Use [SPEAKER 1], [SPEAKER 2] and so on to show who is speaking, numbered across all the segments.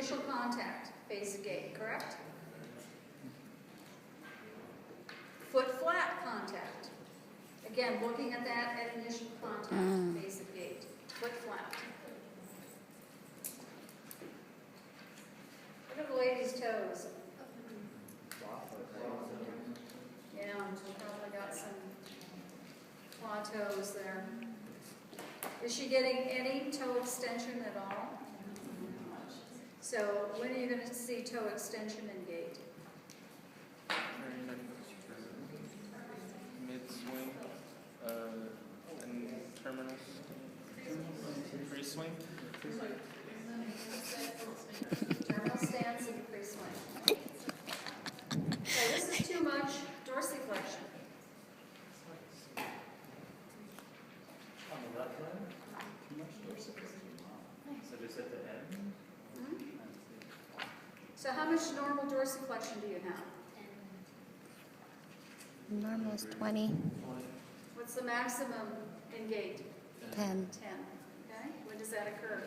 [SPEAKER 1] initial contact, basic gait, correct? Footflat contact. Again, looking at that at initial contact, basic gait, footflat. Look at the lady's toes. Yeah, she probably got some claw toes there. Is she getting any toe extension at all? So when are you going to see toe extension in gait?
[SPEAKER 2] Mid-swing and terminal. Pre-swing.
[SPEAKER 1] Terminal stance and pre-swing. So this is too much dorsiflexion.
[SPEAKER 3] On the left leg, too much dorsiflexion. So just at the end?
[SPEAKER 1] So how much normal dorsiflexion do you have?
[SPEAKER 4] Normal is 20.
[SPEAKER 1] What's the maximum in gait?
[SPEAKER 4] 10.
[SPEAKER 1] 10. Okay. When does that occur?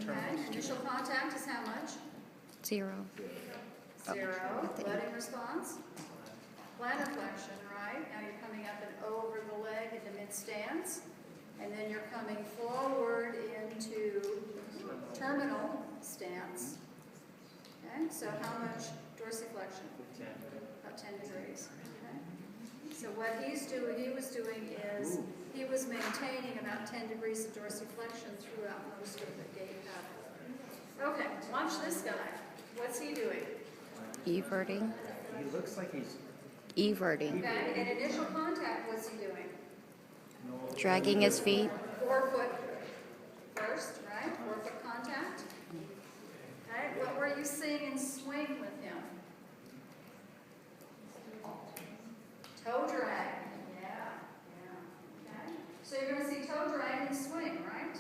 [SPEAKER 1] Okay. Initial contact is how much?
[SPEAKER 4] 0.
[SPEAKER 1] 0. Letting response? Plantar flexion, right? Now you're coming up and over the leg into mid-stance. And then you're coming forward into terminal stance. Okay, so how much dorsiflexion?
[SPEAKER 3] 10.
[SPEAKER 1] About 10 degrees. Okay. So what he was doing is he was maintaining about 10 degrees of dorsiflexion throughout most of the gait pattern. Okay, watch this guy. What's he doing?
[SPEAKER 4] Everting.
[SPEAKER 3] He looks like he's
[SPEAKER 4] Everting.
[SPEAKER 1] Okay, in initial contact, what's he doing?
[SPEAKER 4] Dragging his feet.
[SPEAKER 1] Forefoot first, right? Forefoot contact. Okay, what were you seeing in swing with him? Toe drag. Yeah. Okay. So you're going to see toe drag and swing, right?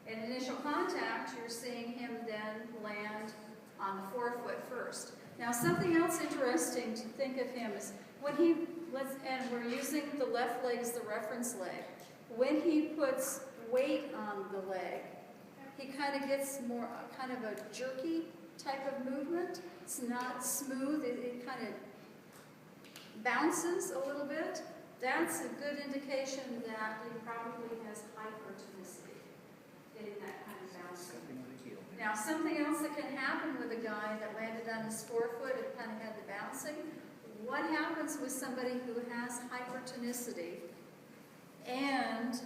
[SPEAKER 1] In initial contact, you're seeing him then land on the forefoot first. Now, something else interesting to think of him is when and we're using the left leg as the reference leg. When he puts weight on the leg, he kind of gets more kind of a jerky type of movement. It's not smooth. It kind of bounces a little bit. That's a good indication that he probably has hypertonicity, getting that kind of bouncing. Now, something else that can happen with a guy that landed on his forefoot and kind of had the bouncing, what happens with somebody who has hypertonicity and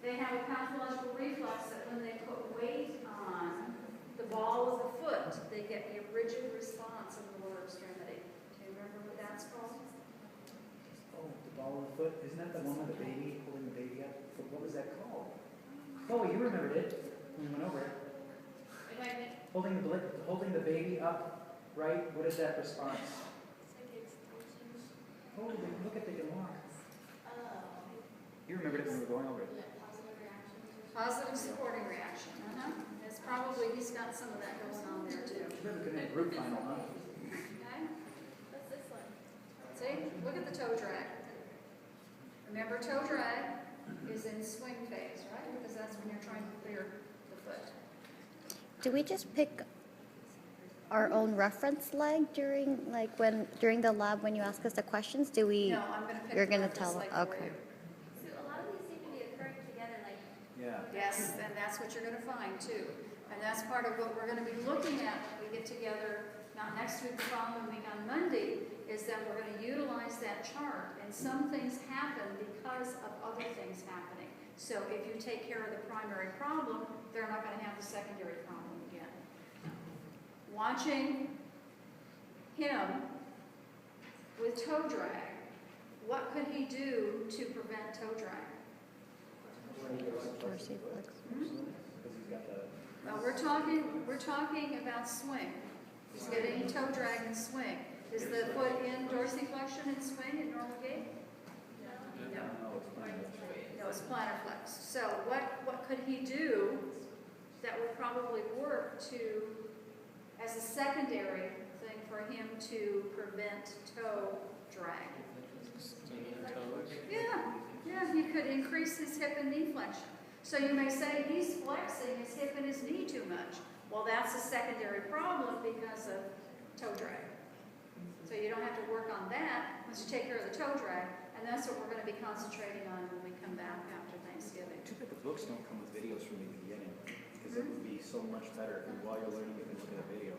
[SPEAKER 1] they have a pathological reflex that when they put weight on the ball of the foot, they get a rigid response in the lower extremity. Do you remember what that's called?
[SPEAKER 5] Oh, the ball of the foot. Isn't that the one with the baby, holding the baby up? What was that called? Oh, you remembered it when we went over it. Holding the baby up, right? What is that response? Oh, look at the walk. You remembered it when we were going over it.
[SPEAKER 1] Positive supporting reaction. It's probably, he's got some of that going on there too.
[SPEAKER 5] Really good at group final, huh?
[SPEAKER 1] Okay? What's this one? See? Look at the toe drag. Remember, toe drag is in swing phase, right? Because that's when you're trying to clear the foot.
[SPEAKER 4] Do we just pick our own reference leg during the lab when you ask us the questions? Do we?
[SPEAKER 1] No, I'm going to pick
[SPEAKER 4] You're
[SPEAKER 1] the
[SPEAKER 4] going to
[SPEAKER 1] reference
[SPEAKER 4] tell.
[SPEAKER 1] leg for
[SPEAKER 4] Okay.
[SPEAKER 1] you.
[SPEAKER 6] So a lot of these seem to be occurring together, like.
[SPEAKER 5] Yeah.
[SPEAKER 1] Yes, and that's what you're going to find too. And that's part of what we're going to be looking at when we get together, not next week, the following week on Monday, is that we're going to utilize that chart. And some things happen because of other things happening. So if you take care of the primary problem, they're not going to have the secondary problem again. Watching him with toe drag, what could he do to prevent toe drag? Well, we're talking about swing. He's getting toe drag and swing. Is the foot in dorsiflexion and swing in normal gait? No. No, it's plantar flex. So what could he do that would probably work as a secondary thing for him to prevent toe drag? Yeah, he could increase his hip and knee flexion. So you may say he's flexing his hip and his knee too much. Well, that's a secondary problem because of toe drag. So you don't have to work on that once you take care of the toe drag, and that's what we're going to be concentrating on when we come back after Thanksgiving.
[SPEAKER 5] Too bad the books don't come with videos from the beginning, because it would be so much better if while you're learning you can look at a video.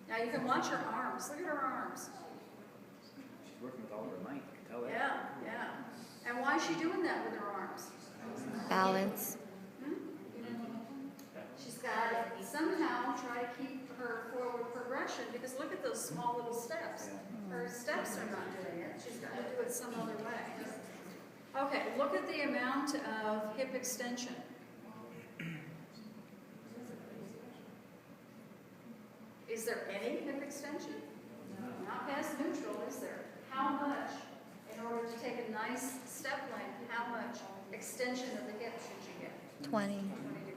[SPEAKER 1] Now you can watch her arms. Look at her arms.
[SPEAKER 5] She's working with all of her might, I can tell that.
[SPEAKER 1] Yeah, yeah. And why is she doing that with her arms?
[SPEAKER 4] Balance.
[SPEAKER 1] She's got to somehow try to keep her forward progression, because look at those small little steps. Her steps are not doing it. She's got to do it some other way. Okay, look at the amount of hip extension. Is there any hip extension? Not past neutral, is there? How much, in order to take a nice step length, how much extension of the hip should you get?
[SPEAKER 4] 20.
[SPEAKER 1] 20 degrees.